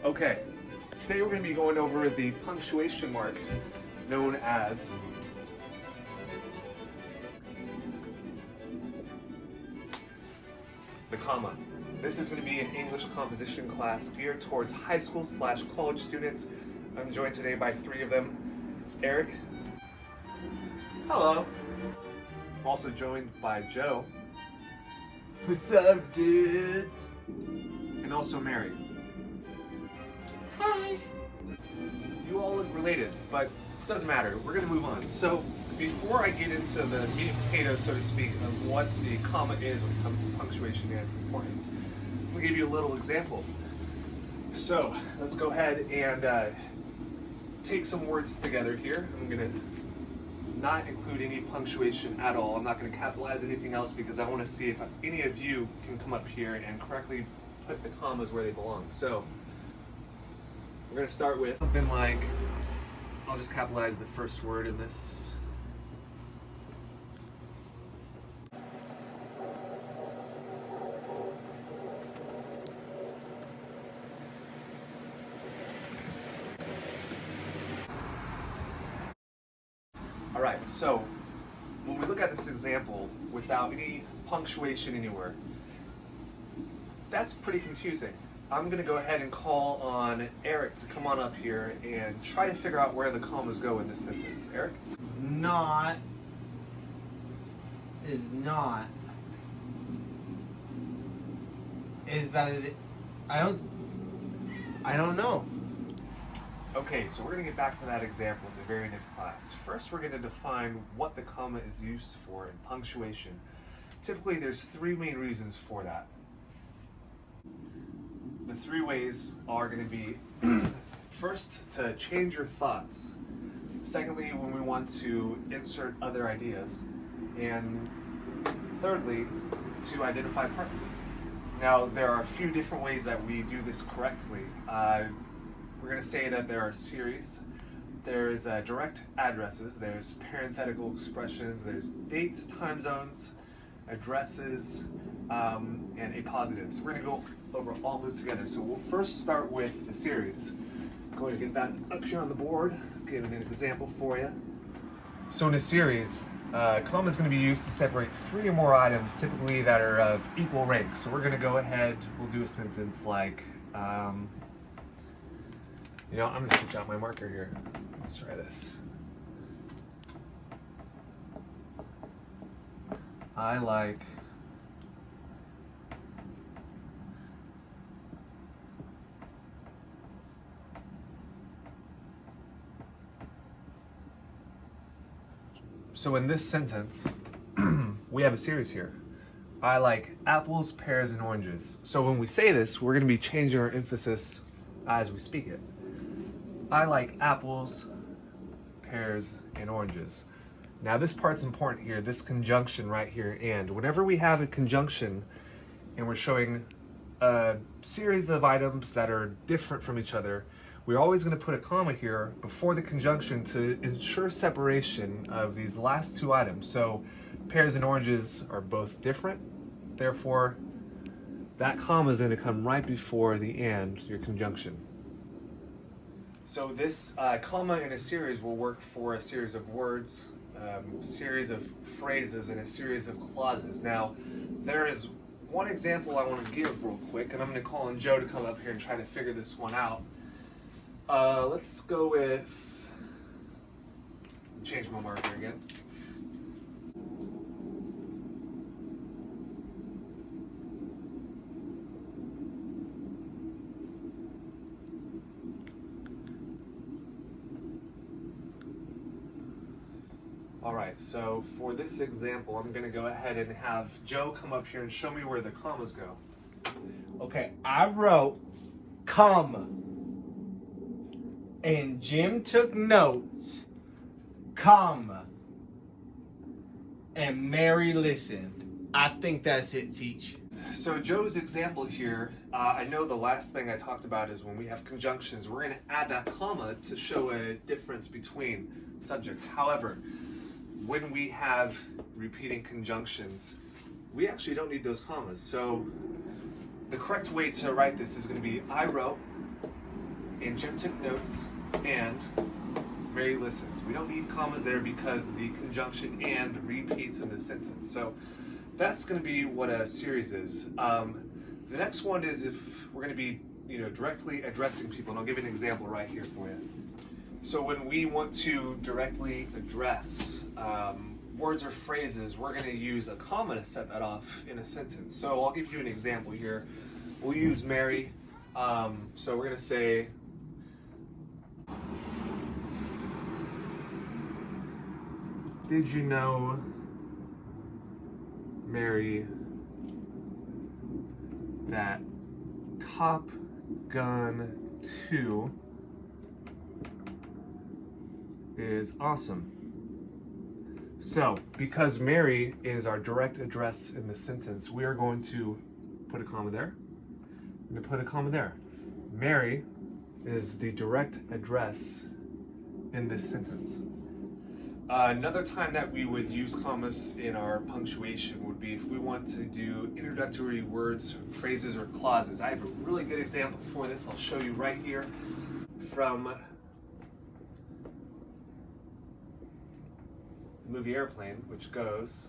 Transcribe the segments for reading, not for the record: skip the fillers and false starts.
Okay, today we're going to be going over the punctuation mark known as the comma. This is going to be an English composition class geared towards high school / college students. I'm joined today by three of them. Eric. Hello. I'm also joined by Joe. What's up, dudes? And also Mary. Hi. You all look related, but it doesn't matter. We're going to move on. So before I get into the meat and potatoes, so to speak, of what the comma is when it comes to punctuation and its importance, I'm going to give you a little example. So let's go ahead and take some words together here. I'm going to not include any punctuation at all. I'm not going to capitalize anything else because I want to see if any of you can come up here and correctly put the commas where they belong. So we're going to start with something like, I'll just capitalize the first word in this. All right, so when we look at this example without any punctuation anywhere, that's pretty confusing. I'm going to go ahead and call on Eric to come on up here and try to figure out where the commas go in this sentence. Eric? Not is not. Is that it? I don't know. Okay, so we're going to get back to that example at the very end of class. First, we're going to define what the comma is used for in punctuation. Typically, there's three main reasons for that. The three ways are going to be first, to change your thoughts. Secondly, when we want to insert other ideas. And thirdly, to identify parts. Now, there are a few different ways that we do this correctly. We're going to say that there are series, there's direct addresses, there's parenthetical expressions, there's dates, time zones, addresses, and appositives. We're going to go over all this together. So we'll first start with the series. Go ahead and get that up here on the board, giving an example for you. So in a series, comma is going to be used to separate three or more items, typically that are of equal rank. So we're going to go ahead, we'll do a sentence like, I'm going to switch out my marker here. Let's try this. I like So in this sentence, we have a series here. I like apples, pears, and oranges. So when we say this, we're going to be changing our emphasis as we speak it. I like apples, pears, and oranges. Now this part's important here, this conjunction right here, and. Whenever we have a conjunction and we're showing a series of items that are different from each other, we're always going to put a comma here before the conjunction to ensure separation of these last two items. So pears and oranges are both different, therefore that comma is going to come right before the and, your conjunction. So this comma in a series will work for a series of words, series of phrases, and a series of clauses. Now, there is one example I want to give real quick, and I'm going to call on Joe to come up here and try to figure this one out. Let's go with, change my marker again. All right, so for this example, I'm going to go ahead and have Joe come up here and show me where the commas go. Okay, I wrote comma. And Jim took notes, comma. And Mary listened. I think that's it, Teach. So Joe's example here, I know the last thing I talked about is when we have conjunctions, we're going to add that comma to show a difference between subjects. However, when we have repeating conjunctions, we actually don't need those commas. So the correct way to write this is going to be I wrote and Jim took notes, and Mary listened. We don't need commas there because the conjunction and repeats in the sentence. So that's going to be what a series is. The next one is if we're going to be, directly addressing people, and I'll give you an example right here for you. So when we want to directly address words or phrases, we're going to use a comma to set that off in a sentence. So I'll give you an example here. We'll use Mary. So we're going to say, did you know, Mary, that Top Gun 2 is awesome? So, because Mary is our direct address in the sentence, we are going to put a comma there. I'm going to put a comma there. Mary is the direct address in this sentence. Another time that we would use commas in our punctuation would be if we want to do introductory words, phrases, or clauses. I have a really good example for this. I'll show you right here from the movie Airplane, which goes,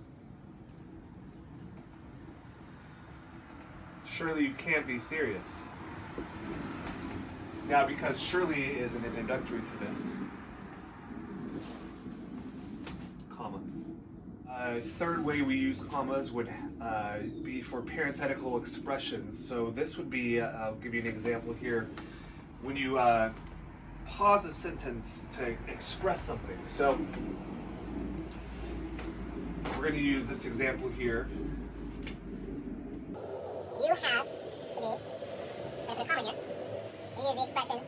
"Surely you can't be serious." Now, because surely is an introductory to this, comma. Third way we use commas would be for parenthetical expressions. So this would be, I'll give you an example here, when you pause a sentence to express something. So we're going to use this example here. You have to be, we're going to put a comma here, we use the expression,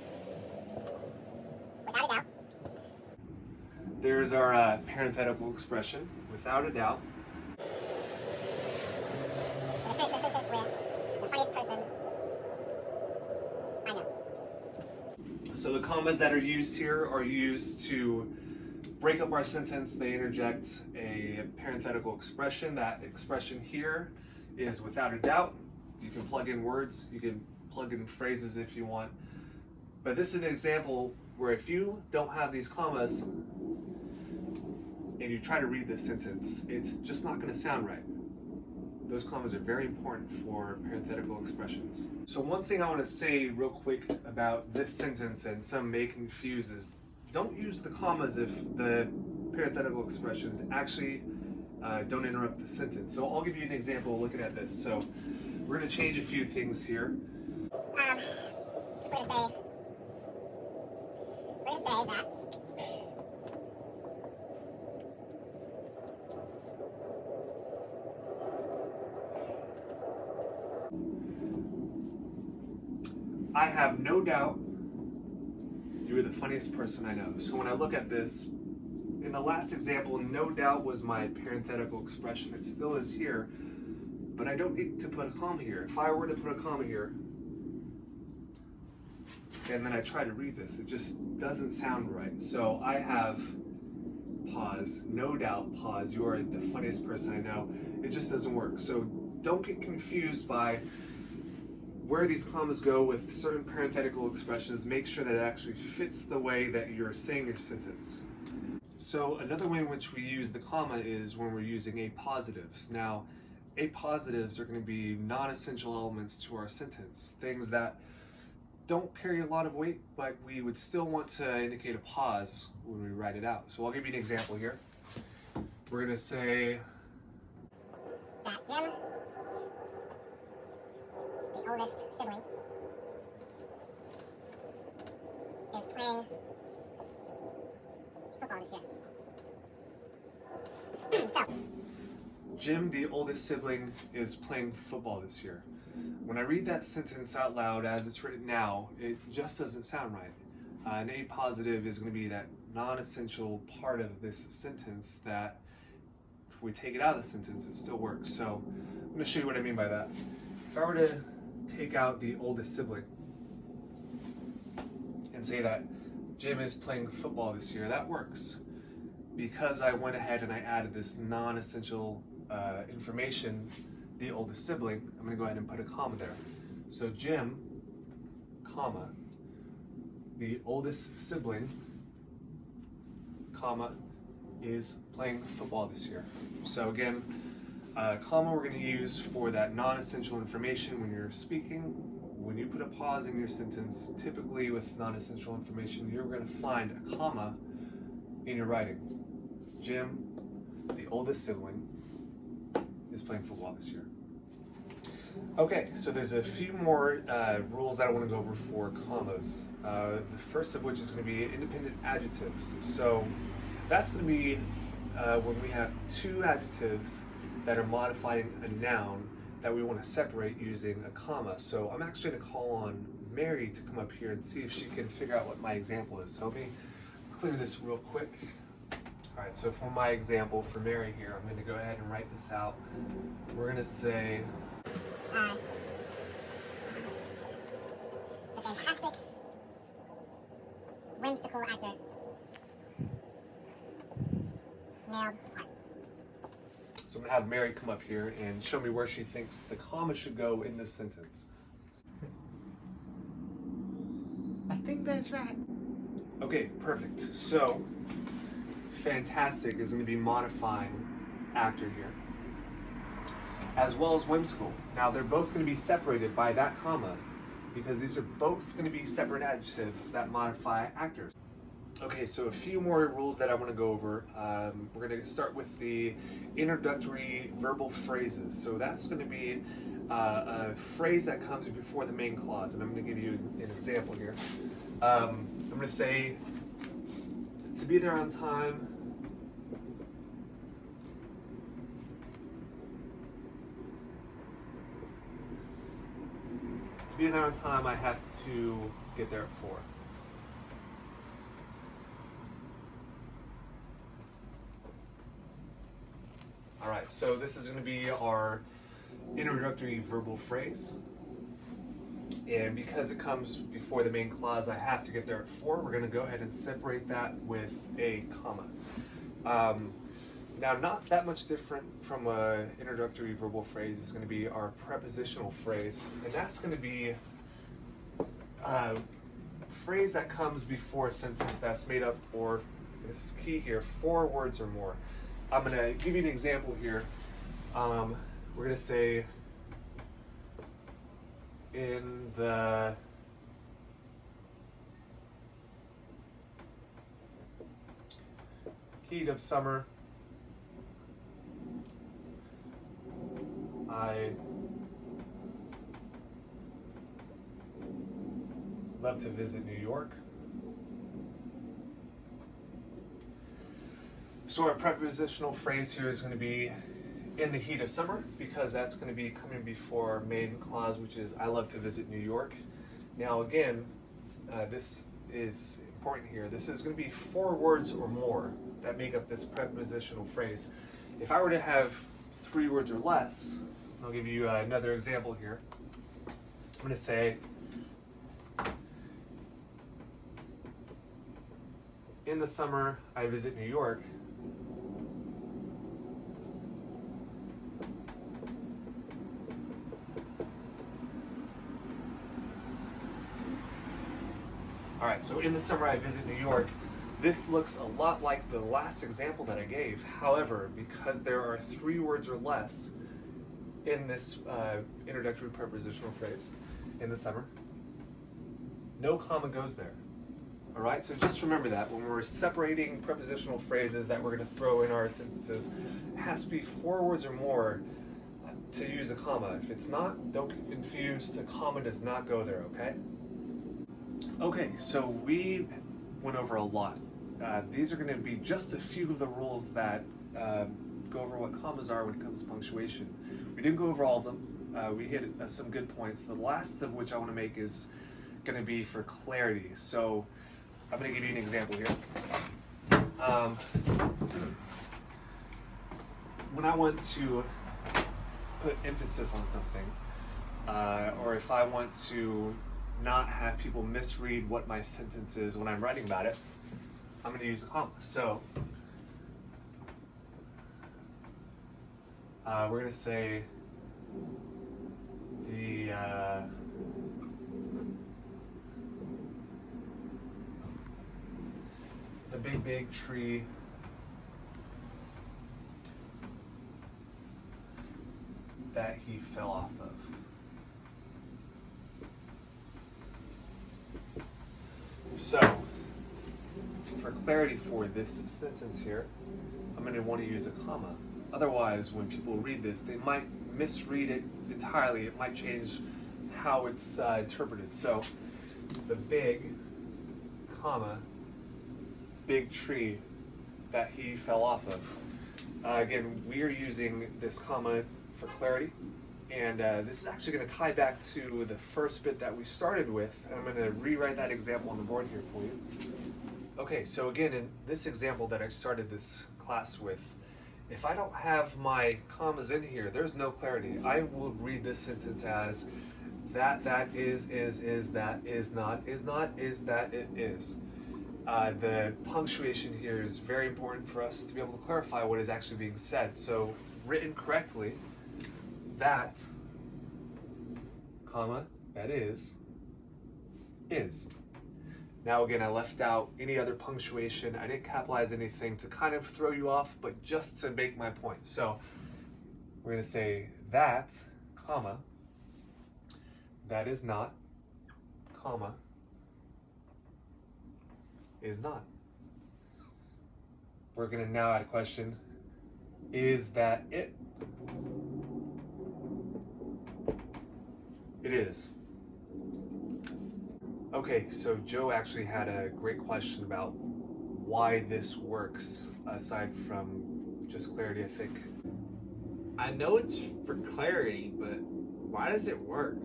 without a doubt. There's our parenthetical expression, without a doubt. We're going to finish the sentence with, the funniest person I know. So the commas that are used here are used to break up our sentence. They interject a parenthetical expression. That expression here is without a doubt. You can plug in words, you can plug in phrases if you want. But this is an example where if you don't have these commas and you try to read this sentence, it's just not going to sound right. Those commas are very important for parenthetical expressions. So one thing I want to say real quick about this sentence, and some may confuse, is don't use the commas if the parenthetical expressions actually don't interrupt the sentence. So I'll give you an example looking at this. So we're going to change a few things here. We're going to say that I have no doubt you're the funniest person I know. So when I look at this, in the last example, no doubt was my parenthetical expression. It still is here, but I don't need to put a comma here. If I were to put a comma here, and then I try to read this, it just doesn't sound right. So I have pause, no doubt pause, you are the funniest person I know. It just doesn't work. So don't get confused by where these commas go with certain parenthetical expressions. Make sure that it actually fits the way that you're saying your sentence. So another way in which we use the comma is when we're using appositives. Now, appositives are going to be non-essential elements to our sentence, things that don't carry a lot of weight, but we would still want to indicate a pause when we write it out. So I'll give you an example here. We're going to say that Jim, the oldest sibling, is playing football this year. So, Jim, the oldest sibling, is playing football this year. When I read that sentence out loud as it's written now, it just doesn't sound right. An appositive is going to be that non-essential part of this sentence that if we take it out of the sentence, it still works. So I'm going to show you what I mean by that. If I were to take out the oldest sibling and say that Jim is playing football this year, that works. Because I went ahead and I added this non-essential information, the oldest sibling, I'm going to go ahead and put a comma there. So Jim, comma, the oldest sibling, comma, is playing football this year. So again, comma we're going to use for that non-essential information when you're speaking. When you put a pause in your sentence, typically with non-essential information, you're going to find a comma in your writing. Jim, the oldest sibling, is playing football this year. Okay, so there's a few more rules that I want to go over for commas. The first of which is going to be independent adjectives. So that's going to be when we have two adjectives that are modifying a noun that we want to separate using a comma. So I'm actually going to call on Mary to come up here and see if she can figure out what my example is. So let me clear this real quick. All right, so for my example for Mary here, I'm going to go ahead and write this out. We're going to say, the fantastic, whimsical actor, nailed part. so I'm going to have Mary come up here and show me where she thinks the comma should go in this sentence. I think that's right. Okay, perfect. So, fantastic is going to be modifying actor here, as well as whimsical. Now, they're both going to be separated by that comma because these are both going to be separate adjectives that modify actors. Okay, so a few more rules that I want to go over. We're going to start with the introductory verbal phrases. So that's going to be a phrase that comes before the main clause, and I'm going to give you an example here. I'm going to say, to be there on time. To be there on time, I have to get there at 4. All right, so this is going to be our introductory verbal phrase. And because it comes before the main clause, I have to get there at 4. We're going to go ahead and separate that with a comma. Now, not that much different from an introductory verbal phrase is going to be our prepositional phrase. And that's going to be a phrase that comes before a sentence that's made up, or this is key here, 4 words or more. I'm going to give you an example here. We're going to say, in the heat of summer, I love to visit New York. So our prepositional phrase here is going to be in the heat of summer, because that's going to be coming before our main clause, which is I love to visit New York. Now again, this is important here. This is going to be 4 words or more that make up this prepositional phrase. If I were to have 3 words or less, I'll give you another example here. I'm going to say, in the summer, I visit New York. All right, so in the summer I visit New York. This looks a lot like the last example that I gave. However, because there are 3 words or less in this introductory prepositional phrase, in the summer, no comma goes there. All right, so just remember that when we're separating prepositional phrases that we're going to throw in our sentences, it has to be 4 words or more to use a comma. If it's not, don't get confused. The comma does not go there, okay? Okay, so we went over a lot. These are going to be just a few of the rules that go over what commas are when it comes to punctuation. We didn't go over all of them. We hit some good points. The last of which I want to make is going to be for clarity. So I'm going to give you an example here. When I want to put emphasis on something, or if I want to not have people misread what my sentence is when I'm writing about it, I'm going to use a comma. So we're going to say the the big tree that he fell off of. So, for clarity for this sentence here, I'm going to want to use a comma. Otherwise, when people read this, they might misread it entirely. It might change how it's interpreted. So, the big, comma, big tree that he fell off of. Again, we are using this comma for clarity. And this is actually going to tie back to the first bit that we started with. I'm going to rewrite that example on the board here for you. Okay, so again, in this example that I started this class with, if I don't have my commas in here, there's no clarity. I will read this sentence as that is, that is not, that it is. The punctuation here is very important for us to be able to clarify what is actually being said. So, written correctly, that, comma, that is. Now again, I left out any other punctuation. I didn't capitalize anything to kind of throw you off, but just to make my point. So we're going to say that, comma, that is not, comma, is not. We're going to now add a question. Is that it? It is. Okay, so Joe actually had a great question about why this works, aside from just clarity, I think. I know it's for clarity, but why does it work?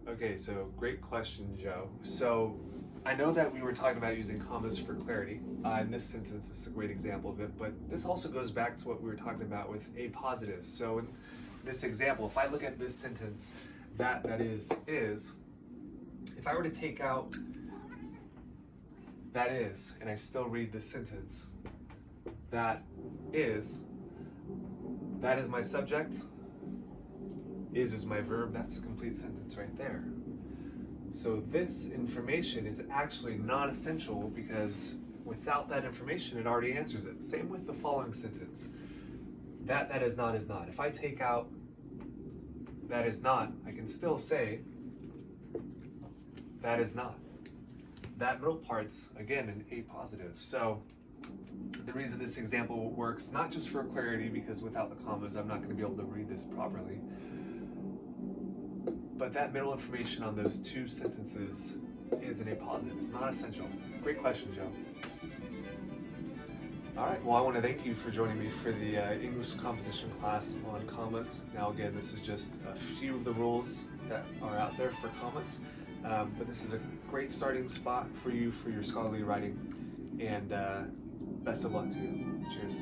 Okay, so great question, Joe. So I know that we were talking about using commas for clarity. In this sentence, this is a great example of it, but this also goes back to what we were talking about with a positive. So in this example, if I look at this sentence, that is, if I were to take out that is, and I still read this sentence, that is my subject, is my verb, that's a complete sentence right there. So this information is actually not essential because without that information, it already answers it. Same with the following sentence. That is not is not. If I take out that is not, I can still say that is not. That middle part's, again, an A positive. So the reason this example works, not just for clarity, because without the commas, I'm not going to be able to read this properly, but that middle information on those two sentences is an A positive. It's not essential. Great question, Joe. All right, well, I want to thank you for joining me for the English composition class on commas. Now, again, this is just a few of the rules that are out there for commas, but this is a great starting spot for you for your scholarly writing, and best of luck to you. Cheers.